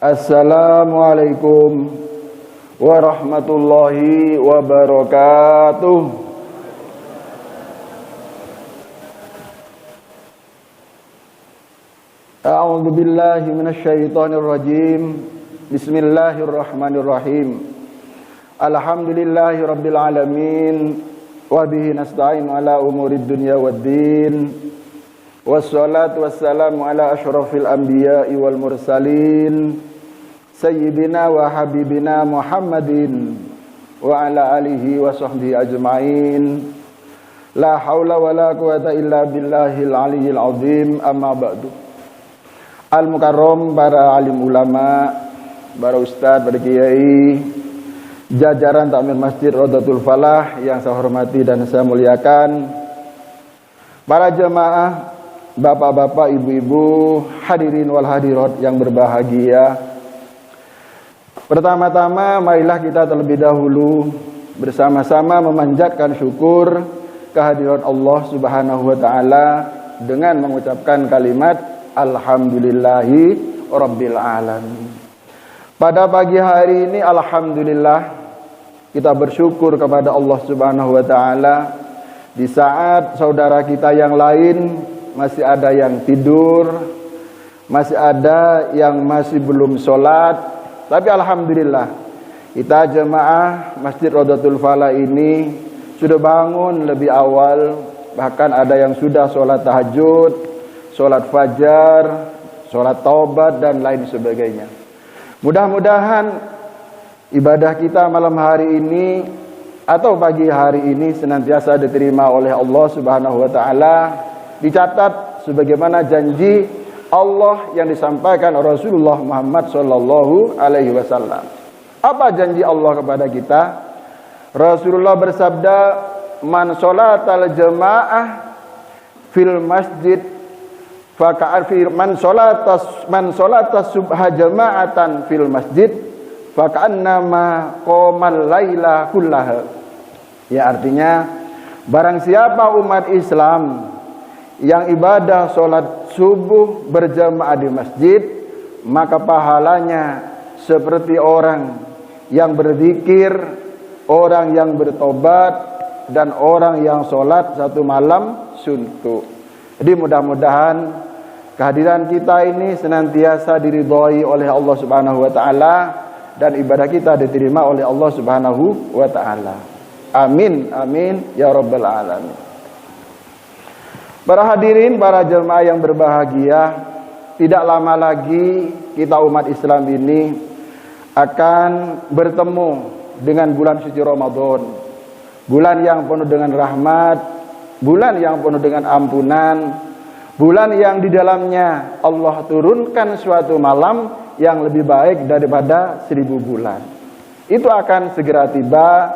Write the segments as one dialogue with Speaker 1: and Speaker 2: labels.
Speaker 1: Assalamualaikum warahmatullahi wabarakatuh. A'udzu billahi minasy syaithanir rajim. Bismillahirrahmanirrahim. Alhamdulillahi rabbil alamin wa bihi nasta'in ala umurid dunya waddin. Wassalatu wassalamu ala asyrafil anbiya'i wal mursalin sayyidina wa habibina Muhammadin wa ala alihi wa sahbihi ajma'in. La haula wa la quwata illa billahil aliyyil azim. Amma ba'du. Al-Mukarram, para alim ulama, para ustadz, para kiai, jajaran takmir Masjid Rodatul Falah yang saya hormati dan saya muliakan, para jemaah, bapak-bapak, ibu-ibu, hadirin wal hadirat yang berbahagia. Pertama-tama marilah kita terlebih dahulu bersama-sama memanjatkan syukur kehadiran Allah Subhanahu wa taala dengan mengucapkan kalimat alhamdulillahi rabbil alamin. Pada pagi hari ini alhamdulillah kita bersyukur kepada Allah Subhanahu wa taala di saat saudara kita yang lain masih ada yang tidur, masih ada yang masih belum sholat. Tapi alhamdulillah kita jemaah Masjid Rodatul Falah ini sudah bangun lebih awal. Bahkan ada yang sudah sholat tahajud, sholat fajar, sholat taubat dan lain sebagainya. Mudah-mudahan ibadah kita malam hari ini atau pagi hari ini senantiasa diterima oleh Allah Subhanahu wa taala, dicatat sebagaimana janji Allah yang disampaikan Rasulullah Muhammad sallallahu alaihi wasallam. Apa janji Allah kepada kita? Rasulullah bersabda, "Man sholatal jamaah fil masjid man sholatas subha jama'atan fil masjid faka'annama qomal laila kullaha." Ya, artinya barang siapa umat Islam yang ibadah sholat subuh berjamaah di masjid, maka pahalanya seperti orang yang berzikir, orang yang bertobat, dan orang yang sholat satu malam suntuk. Jadi mudah-mudahan kehadiran kita ini senantiasa diridhoi oleh Allah Subhanahu wa taala dan ibadah kita diterima oleh Allah Subhanahu wa taala. Amin amin ya rabbal alamin. Para hadirin, para jemaah yang berbahagia, tidak lama lagi kita umat Islam ini akan bertemu dengan bulan suci Ramadan. Bulan yang penuh dengan rahmat, bulan yang penuh dengan ampunan, bulan yang di dalamnya Allah turunkan suatu malam yang lebih baik daripada 1000 bulan. Itu akan segera tiba,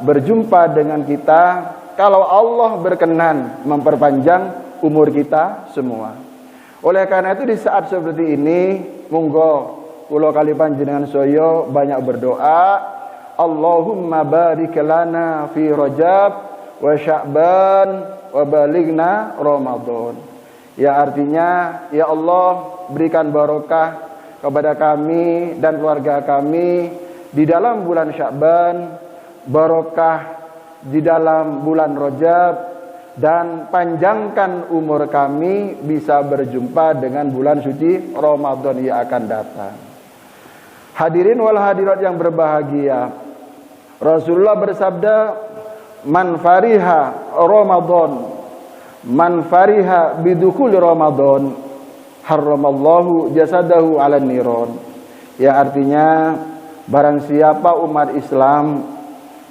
Speaker 1: berjumpa dengan kita kalau Allah berkenan memperpanjang umur kita semua. Oleh karena itu di saat seperti ini, monggo kula kali panjenengan saya banyak berdoa, Allahumma barik lana fi Rajab wa Sya'ban wa balighna Ramadan. Ya, artinya ya Allah berikan barokah kepada kami dan keluarga kami di dalam bulan Sya'ban, barokah di dalam bulan Rajab, dan panjangkan umur kami bisa berjumpa dengan bulan suci Ramadan yang akan datang. Hadirin wal hadirat yang berbahagia, Rasulullah bersabda, man fariha Ramadan, man fariha bidukhul Ramadan, harramallahu jasadahu 'alan niron. Ya, artinya barang siapa umat Islam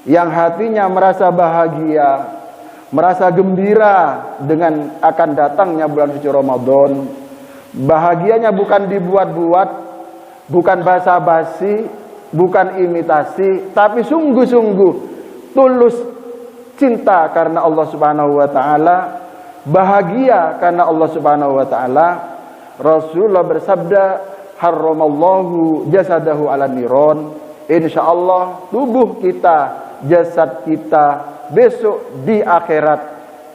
Speaker 1: yang hatinya merasa bahagia, merasa gembira dengan akan datangnya bulan suci Ramadan, bahagianya bukan dibuat-buat, bukan basa-basi, bukan imitasi, tapi sungguh-sungguh tulus cinta karena Allah Subhanahu wa taala, bahagia karena Allah Subhanahu wa taala. Rasulullah bersabda, harramallahu jasadahu 'alan niron. Insyaallah tubuh kita, jasad kita besok di akhirat,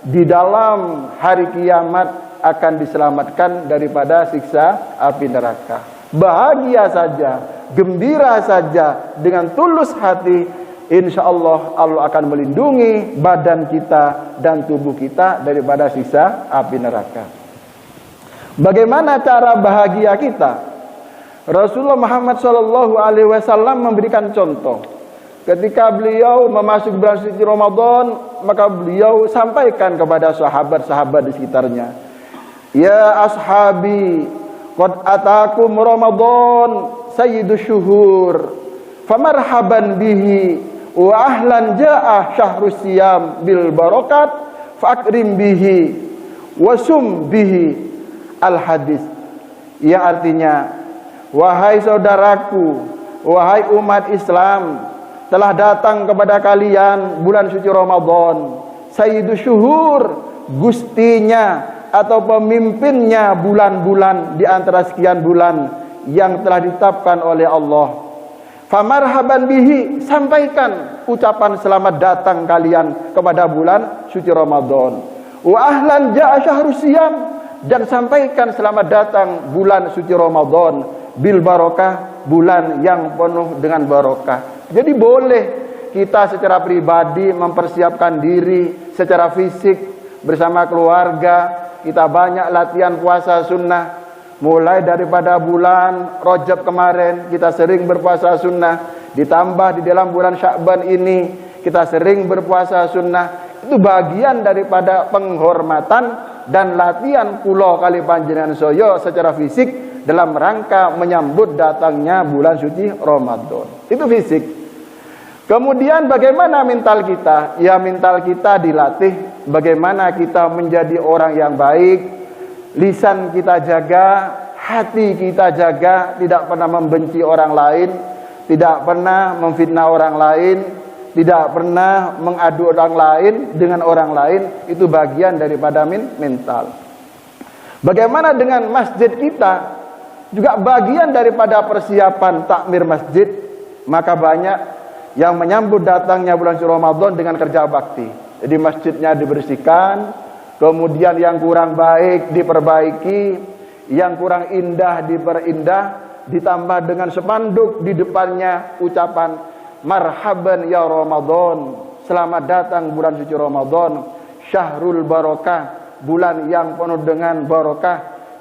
Speaker 1: di dalam hari kiamat akan diselamatkan daripada siksa api neraka. bahagia saja, gembira saja, dengan tulus hati, insya Allah Allah akan melindungi badan kita dan tubuh kita daripada siksa api neraka. Bagaimana cara bahagia kita? Rasulullah Muhammad SAW memberikan contoh. Ketika beliau memasuki bulan suci Ramadan, maka beliau sampaikan kepada sahabat-sahabat di sekitarnya, ya ashabi, qad atakum Ramadan sayyidus syuhur, famarhaban bihi, wa ahlan ja'ah syahrus siyam bil barakat, fa'akrim bihi, wasum bihi. Al-hadis, yang artinya, wahai saudaraku, wahai umat Islam, telah datang kepada kalian bulan suci Ramadan, sayyidus syuhur, gustinya atau pemimpinnya bulan-bulan di antara sekian bulan yang telah ditetapkan oleh Allah. Famarhaban bihi, sampaikan ucapan selamat datang kalian kepada bulan suci Ramadan. Wa ahlan ja'a syahrus siyam, dan sampaikan selamat datang bulan suci Ramadan bil barokah, bulan yang penuh dengan barokah. Jadi boleh kita secara pribadi mempersiapkan diri secara fisik bersama keluarga. Kita banyak latihan puasa sunnah. Mulai daripada bulan Rajab kemarin kita sering berpuasa sunnah, ditambah di dalam bulan Sya'ban ini kita sering berpuasa sunnah. Itu bagian daripada penghormatan dan latihan kula kali panjenengan saya secara fisik dalam rangka menyambut datangnya bulan suci Ramadan. Itu fisik. Kemudian bagaimana mental kita? Ya, mental kita dilatih bagaimana kita menjadi orang yang baik, lisan kita jaga, hati kita jaga, tidak pernah membenci orang lain, tidak pernah memfitnah orang lain, tidak pernah mengadu orang lain dengan orang lain. Itu bagian daripada mental. Bagaimana dengan masjid kita? Juga bagian daripada persiapan takmir masjid. Maka banyak yang menyambut datangnya bulan suci Ramadan dengan kerja bakti. Jadi masjidnya dibersihkan, kemudian yang kurang baik diperbaiki, yang kurang indah diperindah, ditambah dengan spanduk di depannya ucapan marhaban ya Ramadan, selamat datang bulan suci Ramadan, syahrul barokah, bulan yang penuh dengan barokah,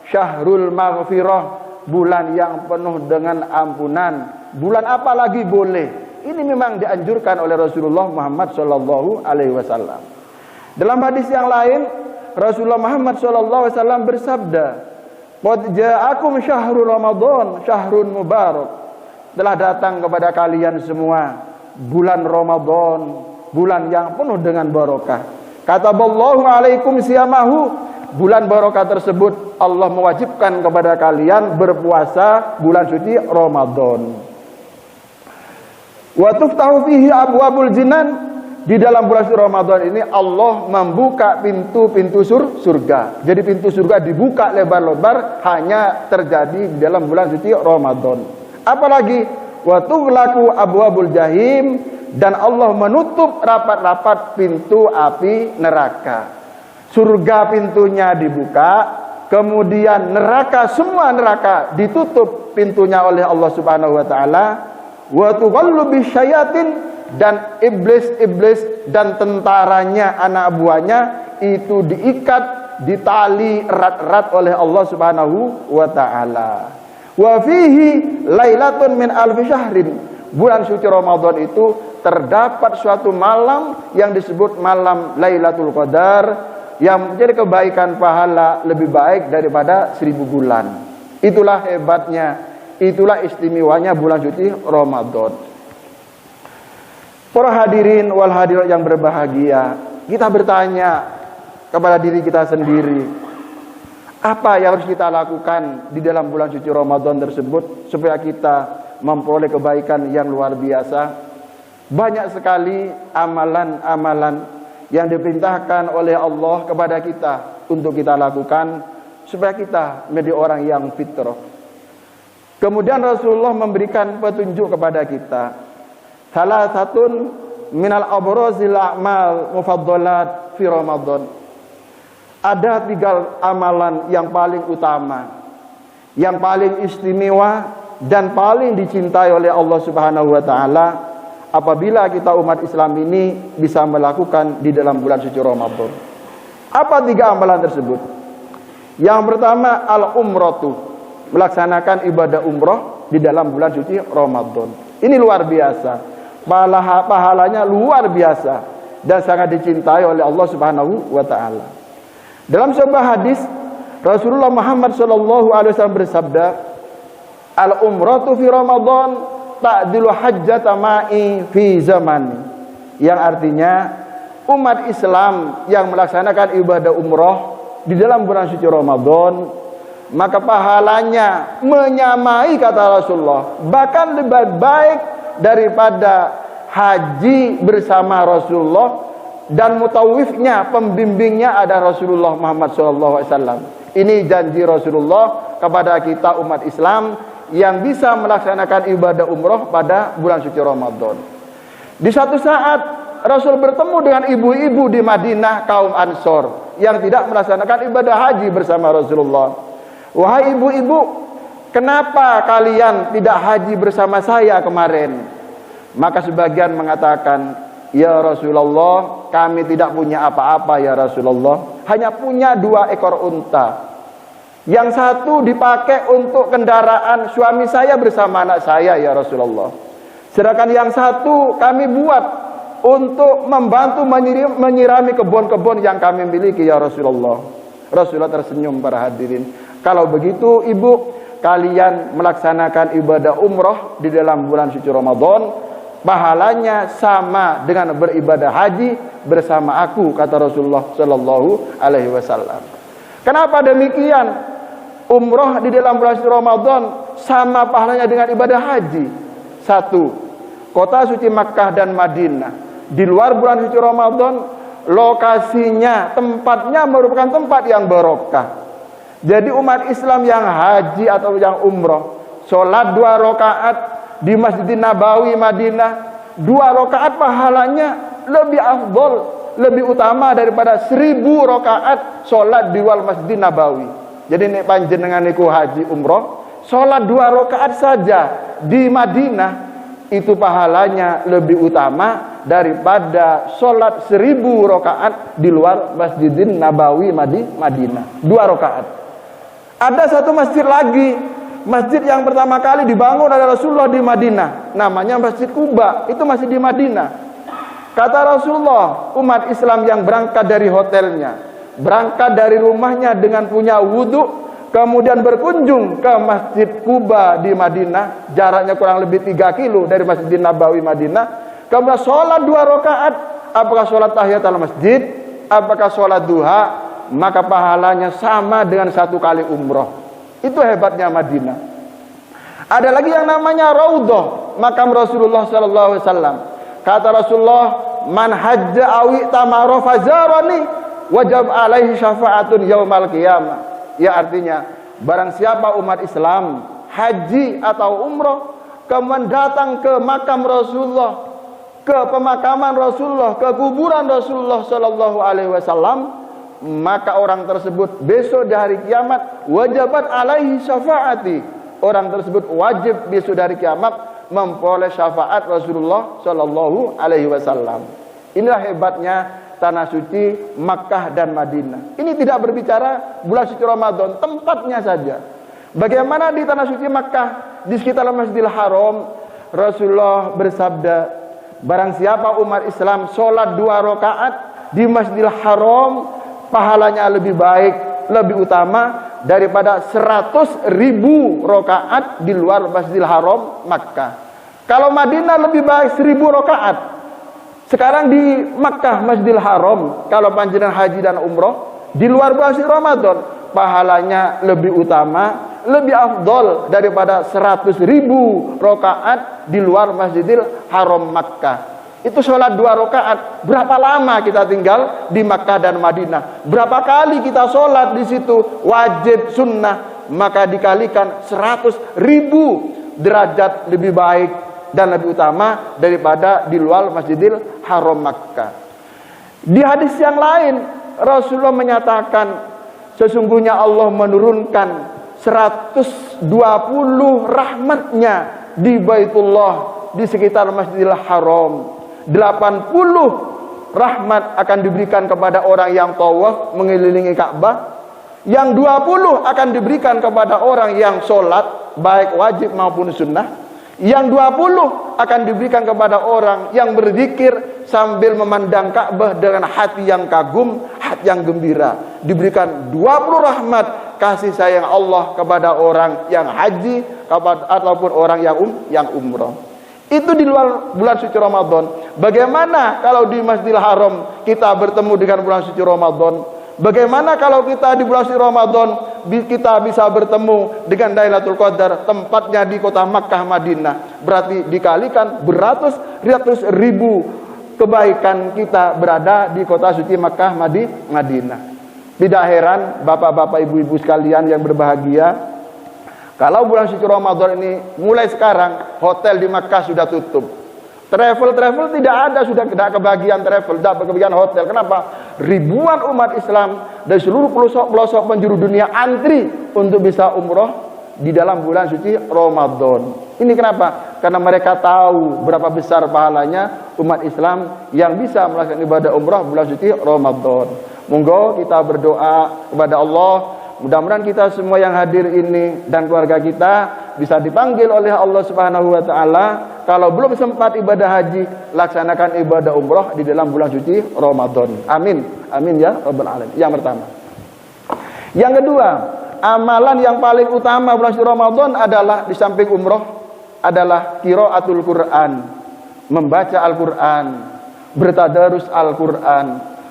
Speaker 1: syahrul maghfirah, bulan yang penuh dengan ampunan. Bulan apa lagi boleh? Ini memang dianjurkan oleh Rasulullah Muhammad SAW. Dalam hadis yang lain, Rasulullah Muhammad SAW bersabda, qad ja'akum syahrul Ramadan, syahrun mubarak. Telah datang kepada kalian semua bulan Ramadan, bulan yang penuh dengan barokah. Kataballahu alaikum siyamahu, bulan barokah tersebut Allah mewajibkan kepada kalian berpuasa bulan suci Ramadan. Wa tuftahu fihi abwabul jinan, di dalam bulan suci Ramadan ini Allah membuka pintu-pintu surga. Jadi pintu surga dibuka lebar-lebar hanya terjadi di dalam bulan suci Ramadan. Apalagi wa tughlaqu abwabul jahim, dan Allah menutup rapat-rapat pintu api neraka. Surga pintunya dibuka, kemudian neraka, semua neraka ditutup pintunya oleh Allah Subhanahu wa taala. Wa tughallu bisyayatin, dan iblis-iblis dan tentaranya, anak buahnya itu diikat, ditali erat-erat oleh Allah Subhanahu wa taala. Wa fihi lailatun min alfi syahrin, bulan suci Ramadan itu terdapat suatu malam yang disebut malam Lailatul Qadar, yang menjadi kebaikan pahala lebih baik daripada 1000 bulan. Itulah hebatnya, itulah istimewanya bulan suci Ramadan. Para hadirin wal hadirat yang berbahagia, kita bertanya kepada diri kita sendiri, apa yang harus kita lakukan di dalam bulan suci Ramadan tersebut supaya kita memperoleh kebaikan yang luar biasa? Banyak sekali amalan-amalan yang diperintahkan oleh Allah kepada kita untuk kita lakukan supaya kita menjadi orang yang fitrah. Kemudian Rasulullah memberikan petunjuk kepada kita. Salah satu minal abrazil a'mal mufaddalat fi Ramadan. Ada 3 amalan yang paling utama yang paling istimewa dan paling dicintai oleh Allah Subhanahu wa taala apabila kita umat Islam ini bisa melakukan di dalam bulan suci Ramadan. Apa 3 amalan tersebut? Yang pertama, al-umratu, melaksanakan ibadah umroh di dalam bulan suci Ramadan. Ini luar biasa. Pahalanya luar biasa dan sangat dicintai oleh Allah Subhanahu wa taala. Dalam sebuah hadis, Rasulullah Muhammad sallallahu alaihi wasallam bersabda, "Al-umratu fi Ramadan ta'dilu hajjata ma'i fi zaman." Yang artinya umat Islam yang melaksanakan ibadah umroh di dalam bulan suci Ramadan, maka pahalanya menyamai, kata Rasulullah, bahkan lebih baik daripada haji bersama Rasulullah, dan mutawifnya, pembimbingnya ada Rasulullah Muhammad SAW. Ini janji Rasulullah kepada kita umat Islam yang bisa melaksanakan ibadah umroh pada bulan suci Ramadan. Di satu saat Rasul bertemu dengan ibu-ibu di Madinah, kaum Ansor yang tidak melaksanakan ibadah haji bersama Rasulullah. "Wahai ibu-ibu, kenapa kalian tidak haji bersama saya kemarin?" Maka sebagian mengatakan, "Ya Rasulullah, kami tidak punya apa-apa ya Rasulullah, hanya punya 2 ekor unta. Yang satu dipakai untuk kendaraan suami saya bersama anak saya ya Rasulullah. Sedangkan yang satu kami buat untuk membantu menyirami kebun-kebun yang kami miliki ya Rasulullah." Rasulullah tersenyum, para hadirin. Kalau begitu ibu, kalian melaksanakan ibadah umroh di dalam bulan suci Ramadan, pahalanya sama dengan beribadah haji bersama aku, kata Rasulullah sallallahu alaihi wasallam. Kenapa demikian? Umroh di dalam bulan suci Ramadan sama pahalanya dengan ibadah haji. 1. Kota suci Makkah dan Madinah di luar bulan suci Ramadan, lokasinya, tempatnya merupakan tempat yang barokah. Jadi umat Islam yang haji atau yang umroh, sholat 2 rakaat di Masjid Nabawi Madinah, 2 rakaat pahalanya lebih afdol, lebih utama daripada 1000 rakaat sholat di luar Masjid Nabawi. Jadi nek panjenengan niku haji umroh, sholat 2 rakaat saja di Madinah, itu pahalanya lebih utama daripada sholat 1000 rakaat di luar Masjidin Nabawi Madinah. 2 rakaat. Ada satu masjid lagi, masjid yang pertama kali dibangun oleh Rasulullah di Madinah, namanya Masjid Quba, itu masih di Madinah. Kata Rasulullah, umat Islam yang berangkat dari hotelnya, berangkat dari rumahnya dengan punya wudhu, kemudian berkunjung ke Masjid Quba di Madinah, jaraknya kurang lebih 3 kilo dari Masjid Nabawi Madinah, kemudian sholat 2 rakaat, apakah sholat tahiyatul masjid, apakah sholat duha, maka pahalanya sama dengan 1 kali umroh. Itu hebatnya Madinah. Ada lagi yang namanya Raudhah, makam Rasulullah sallallahu alaihi wasallam. Kata Rasulullah, "Man hajja awi tamara fazarani wajib alaihi syafaatun yaumal qiyamah." Ya, artinya barang siapa umat Islam haji atau umroh kemudian datang ke makam Rasulullah, ke pemakaman Rasulullah, ke kuburan Rasulullah sallallahu alaihi wasallam, maka orang tersebut besok di hari kiamat wajibat alaihi syafaati. Orang tersebut wajib besok dari kiamat memperoleh syafaat Rasulullah sallallahu alaihi wasallam. Inilah hebatnya tanah suci Makkah dan Madinah. Ini tidak berbicara bulan suci Ramadan, tempatnya saja. Bagaimana di tanah suci Makkah, di sekitar Masjidil Haram, Rasulullah bersabda, barang siapa umat Islam sholat 2 rakaat di Masjidil Haram, pahalanya lebih baik, lebih utama daripada 100.000 rakaat di luar Masjidil Haram Makkah. Kalau Madinah lebih baik 1000 rakaat. Sekarang di Makkah Masjidil Haram, kalau panjenengan haji dan umroh di luar bulan Ramadan, pahalanya lebih utama, lebih afdol daripada 100.000 rakaat di luar Masjidil Haram Makkah. Itu sholat 2 rakaat. Berapa lama kita tinggal di Makkah dan Madinah? Berapa kali kita sholat di situ? Wajib, sunnah. Maka dikalikan 100.000 derajat lebih baik dan lebih utama daripada di luar Masjidil Haram Makkah. Di hadis yang lain, Rasulullah menyatakan, sesungguhnya Allah menurunkan 120 rahmatnya di Baitullah, di sekitar Masjidil Haram. 80 rahmat akan diberikan kepada orang yang tawaf mengelilingi Ka'bah. Yang 20 akan diberikan kepada orang yang sholat, baik wajib maupun sunnah. Yang 20 akan diberikan kepada orang yang berzikir sambil memandang Ka'bah dengan hati yang kagum, hati yang gembira. Diberikan 20 rahmat kasih sayang Allah kepada orang yang haji ataupun orang yang umrah. Itu di luar bulan suci Ramadan. Bagaimana kalau di Masjidil Haram kita bertemu dengan bulan suci Ramadan? Bagaimana kalau kita di bulan suci Ramadan kita bisa bertemu dengan Lailatul Qadar, tempatnya di kota Makkah Madinah. Berarti dikalikan beratus ribu kebaikan kita berada di kota suci Makkah Madinah. Tidak heran bapak-bapak ibu-ibu sekalian yang berbahagia, kalau bulan suci Ramadan ini mulai sekarang hotel di Makkah sudah tutup. Travel tidak ada, sudah tidak kebagian travel, tidak kebagian hotel. Kenapa? Ribuan umat Islam dari seluruh pelosok penjuru dunia antri untuk bisa umroh di dalam bulan suci Ramadan. Ini kenapa? Karena mereka tahu berapa besar pahalanya umat Islam yang bisa melaksanakan ibadah umroh bulan suci Ramadan. Monggo kita berdoa kepada Allah, mudah-mudahan kita semua yang hadir ini dan keluarga kita bisa dipanggil oleh Allah Subhanahu wa taala. Kalau belum sempat ibadah haji, laksanakan ibadah umroh di dalam bulan suci Ramadan. Amin. Amin ya rabbal alamin. Yang pertama. Yang kedua, amalan yang paling utama bulan suci Ramadan adalah di samping umroh adalah qiraatul Quran. Membaca Al-Quran, bertadarus Al-Quran,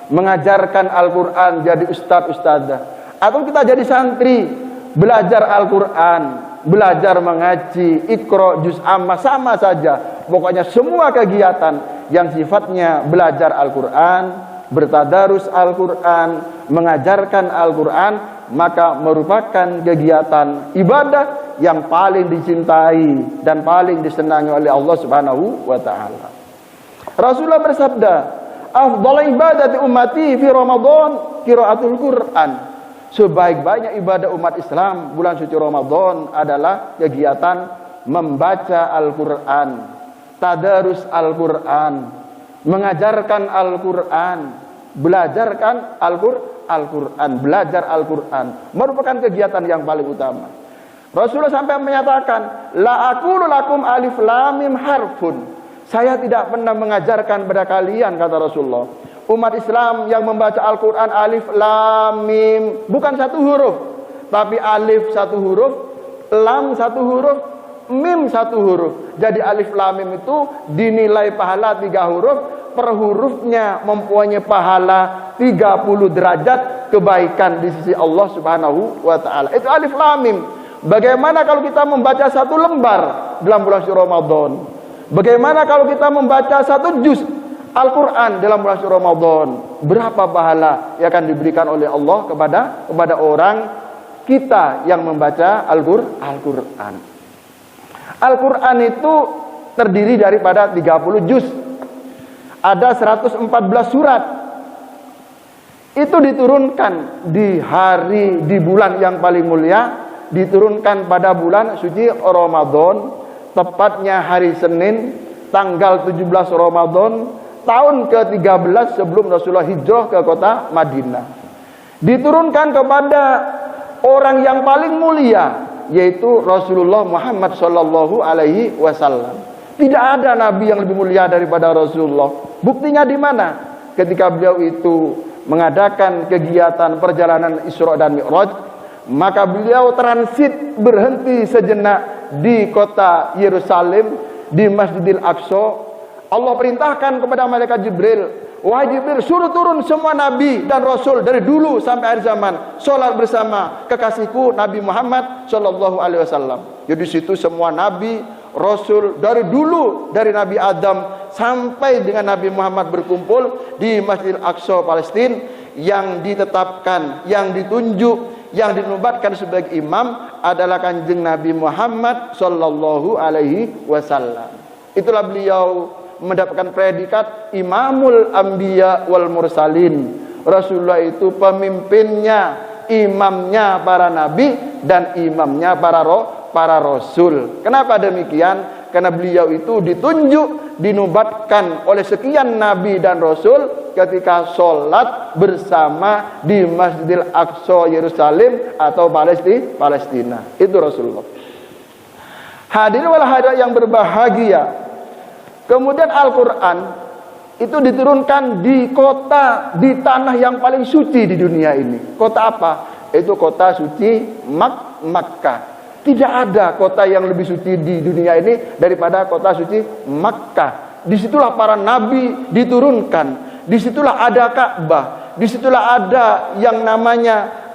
Speaker 1: mengajarkan Al-Quran jadi ustadz-ustadzah. Atau kita jadi santri, belajar Al-Quran, belajar mengaji, Iqra, juz amma, sama saja. Pokoknya semua kegiatan yang sifatnya belajar Al-Quran, bertadarus Al-Quran, mengajarkan Al-Quran, maka merupakan kegiatan ibadah yang paling dicintai dan paling disenangi oleh Allah Subhanahu wa taala. Rasulullah bersabda, "Afdhalul ibadati ummati fi Ramadan qiraatul Quran." Sebaik-baiknya ibadah umat Islam bulan suci Ramadan adalah kegiatan membaca Al-Quran, tadarus Al-Quran, mengajarkan Al-Quran, belajarkan Al-Quran, belajar Al-Quran, merupakan kegiatan yang paling utama. Rasulullah sampai menyatakan, la aqulu lakum alif lam mim harfun. Saya tidak pernah mengajarkan kepada kalian, kata Rasulullah, umat Islam yang membaca Al-Quran alif lam mim, bukan satu huruf, tapi alif satu huruf, lam satu huruf, mim satu huruf. Jadi alif lam mim itu dinilai pahala 3 huruf, per hurufnya mempunyai pahala 30 derajat kebaikan di sisi Allah Subhanahu wa taala. Itu alif lam mim. Bagaimana kalau kita membaca 1 lembar dalam bulan suci Ramadan? Bagaimana kalau kita membaca 1 juz Al-Quran dalam bulan suci Ramadan? Berapa pahala yang akan diberikan oleh Allah kepada orang kita yang membaca Al-Quran. Al-Quran itu terdiri daripada 30 juz. Ada 114 surat. Itu diturunkan di bulan yang paling mulia, diturunkan pada bulan suci Ramadan, tepatnya hari Senin tanggal 17 Ramadan tahun ke-13 sebelum Rasulullah hijrah ke kota Madinah. Diturunkan kepada orang yang paling mulia, yaitu Rasulullah Muhammad sallallahu alaihi wasallam. Tidak ada nabi yang lebih mulia daripada Rasulullah. Buktinya di mana? Ketika beliau itu mengadakan kegiatan perjalanan Isra dan Mi'raj, maka beliau transit berhenti sejenak di kota Yerusalem, di Masjidil Aqsa. Allah perintahkan kepada malaikat Jibril, wahai Jibril, suruh turun semua nabi dan rasul dari dulu sampai akhir zaman, sholat bersama kekasihku Nabi Muhammad sallallahu alaihi wasallam. Jadi situ semua nabi, rasul dari dulu, dari Nabi Adam sampai dengan Nabi Muhammad berkumpul di Masjidil Aqsa Palestina, yang ditetapkan, yang ditunjuk, yang dinobatkan sebagai imam adalah Kanjeng Nabi Muhammad sallallahu alaihi wasallam. Itulah beliau mendapatkan predikat Imamul Anbiya wal Mursalin. Rasulullah itu pemimpinnya, imamnya para nabi dan imamnya para rasul. Kenapa demikian? Karena beliau itu ditunjuk, dinubatkan oleh sekian nabi dan rasul ketika sholat bersama di Masjidil Aqsa Yerusalem atau Palestina. Itu Rasulullah. Hadirin wal hadirat yang berbahagia. Kemudian Al-Quran itu diturunkan di kota, di tanah yang paling suci di dunia ini. Kota apa? Itu kota suci Makkah. Tidak ada kota yang lebih suci di dunia ini daripada kota suci Makkah. Disitulah para nabi diturunkan. Disitulah ada Ka'bah. Disitulah ada yang namanya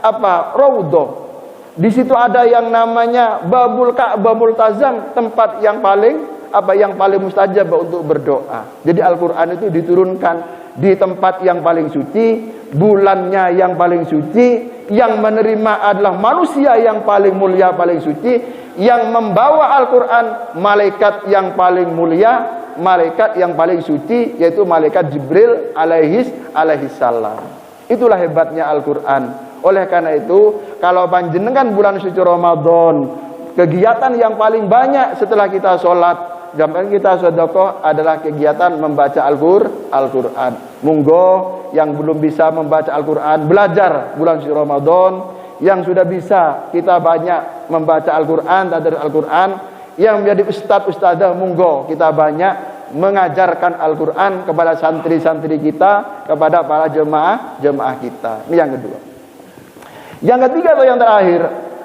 Speaker 1: Raudhah. Di situ ada yang namanya Babul Ka'bah Multazam, tempat yang paling mustajab untuk berdoa. Jadi Al-Quran itu diturunkan di tempat yang paling suci, bulannya yang paling suci, yang menerima adalah manusia yang paling mulia, paling suci, yang membawa Al-Quran malaikat yang paling mulia, malaikat yang paling suci, yaitu malaikat Jibril alaihi salam. Itulah hebatnya Al-Quran. Oleh karena itu, kalau panjenengan bulan suci Ramadan, kegiatan yang paling banyak setelah kita sholat, jamaah kita sedekah adalah kegiatan membaca Al-Quran. Monggo yang belum bisa membaca Al-Quran, belajar bulan suci Ramadan. Yang sudah bisa, kita banyak membaca Al-Quran, tadabbur Al-Quran. Yang menjadi ustadz-ustadzah, monggo kita banyak mengajarkan Al-Quran kepada santri-santri kita, kepada para jemaah kita. Ini yang kedua. Yang ketiga atau yang terakhir,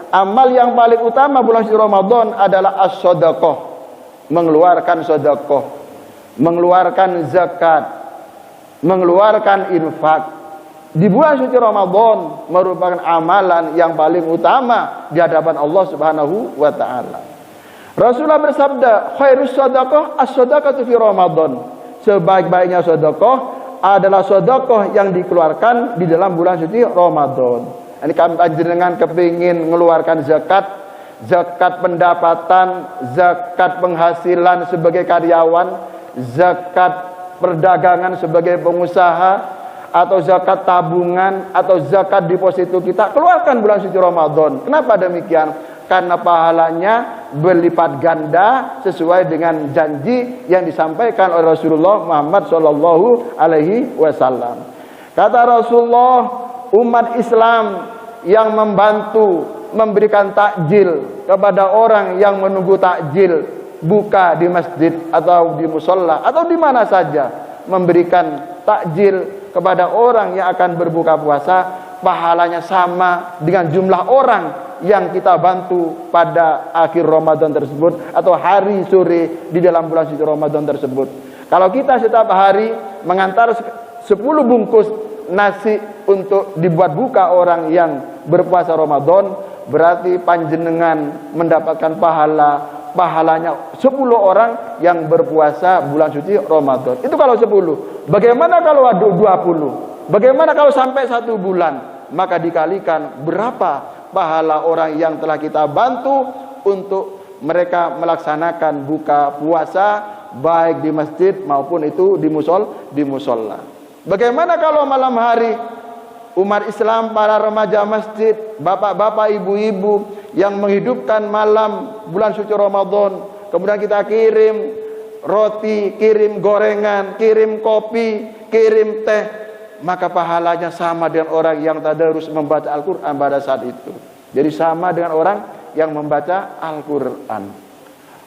Speaker 1: amal yang paling utama bulan suci Ramadan adalah as-shadaqah, mengeluarkan sedekah, mengeluarkan zakat, mengeluarkan infak. Di bulan suci Ramadan merupakan amalan yang paling utama di hadapan Allah Subhanahu wa taala. Rasulullah bersabda, khairus shadaqah as-shadaqatu fi Ramadan. Sebaik-baiknya sedekah adalah sedekah yang dikeluarkan di dalam bulan suci Ramadan. Ini kami panjenengan kepingin mengeluarkan zakat pendapatan, zakat penghasilan sebagai karyawan, zakat perdagangan sebagai pengusaha, atau zakat tabungan, atau zakat deposito kita, keluarkan bulan suci Ramadan. Kenapa demikian? Karena pahalanya berlipat ganda sesuai dengan janji yang disampaikan oleh Rasulullah Muhammad sallallahu alaihi wasallam. Kata Rasulullah, umat Islam yang membantu memberikan takjil kepada orang yang menunggu takjil, buka di masjid atau di musola atau di mana saja, memberikan takjil kepada orang yang akan berbuka puasa, pahalanya sama dengan jumlah orang yang kita bantu pada akhir Ramadan tersebut atau hari sore di dalam bulan suci Ramadan tersebut. Kalau kita setiap hari mengantar 10 bungkus nasi untuk dibuat buka orang yang berpuasa Ramadan, berarti panjenengan mendapatkan pahalanya 10 orang yang berpuasa bulan suci Ramadan. Itu kalau 10. Bagaimana kalau 20? Bagaimana kalau sampai 1 bulan? Maka dikalikan berapa pahala orang yang telah kita bantu untuk mereka melaksanakan buka puasa baik di masjid maupun itu di musola. Bagaimana kalau malam hari umat Islam, para remaja masjid, bapak-bapak, ibu-ibu yang menghidupkan malam bulan suci Ramadan, kemudian kita kirim roti, kirim gorengan, kirim kopi, kirim teh, maka pahalanya sama dengan orang yang tadarus membaca Al-Quran pada saat itu. Jadi sama dengan orang yang membaca Al-Quran.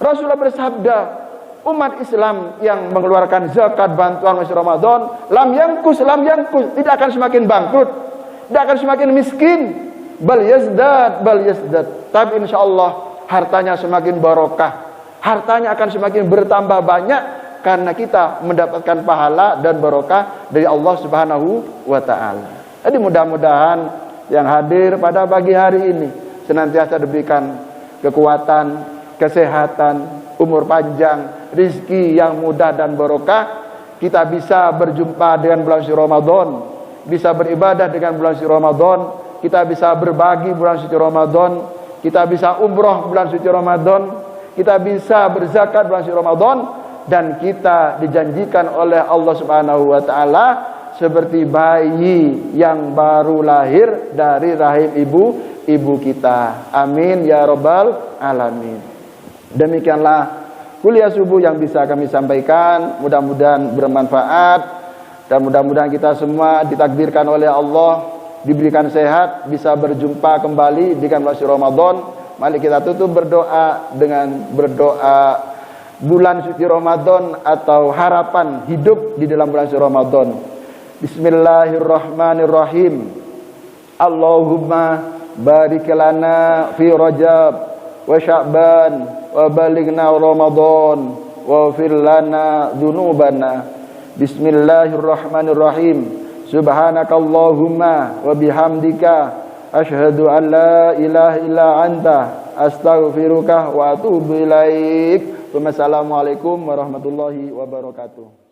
Speaker 1: Rasulullah bersabda, umat Islam yang mengeluarkan zakat bantuan masih Ramadan, lam yangkus, tidak akan semakin bangkrut, tidak akan semakin miskin, bal yazdad, tapi insyaallah hartanya semakin barokah, hartanya akan semakin bertambah banyak karena kita mendapatkan pahala dan barokah dari Allah Subhanahu wa taala. Jadi mudah-mudahan yang hadir pada pagi hari ini senantiasa diberikan kekuatan, kesehatan, umur panjang, rizki yang mudah dan barokah. Kita bisa berjumpa dengan bulan suci Ramadan, bisa beribadah dengan bulan suci Ramadan, kita bisa berbagi bulan suci Ramadan, kita bisa umroh bulan suci Ramadan, kita bisa berzakat bulan suci Ramadan, dan kita dijanjikan oleh Allah Subhanahu wa taala seperti bayi yang baru lahir dari rahim ibu kita. Amin ya rabbal alamin. Demikianlah kuliah subuh yang bisa kami sampaikan, mudah-mudahan bermanfaat dan mudah-mudahan kita semua ditakdirkan oleh Allah diberikan sehat, bisa berjumpa kembali di bulan suci Ramadan. Mari kita tutup berdoa dengan berdoa bulan suci Ramadan atau harapan hidup di dalam bulan suci Ramadan. Bismillahirrahmanirrahim. Allahumma barik lana fi Rajab wa Sya'ban wa balighna Ramadan wa fir lana dzunubana. Bismillahirrahmanirrahim. Subhanakallahumma wa bihamdika asyhadu an la ilaha illa anta astaghfiruka wa atubu ilaik. Wassalamualaikum warahmatullahi wabarakatuh.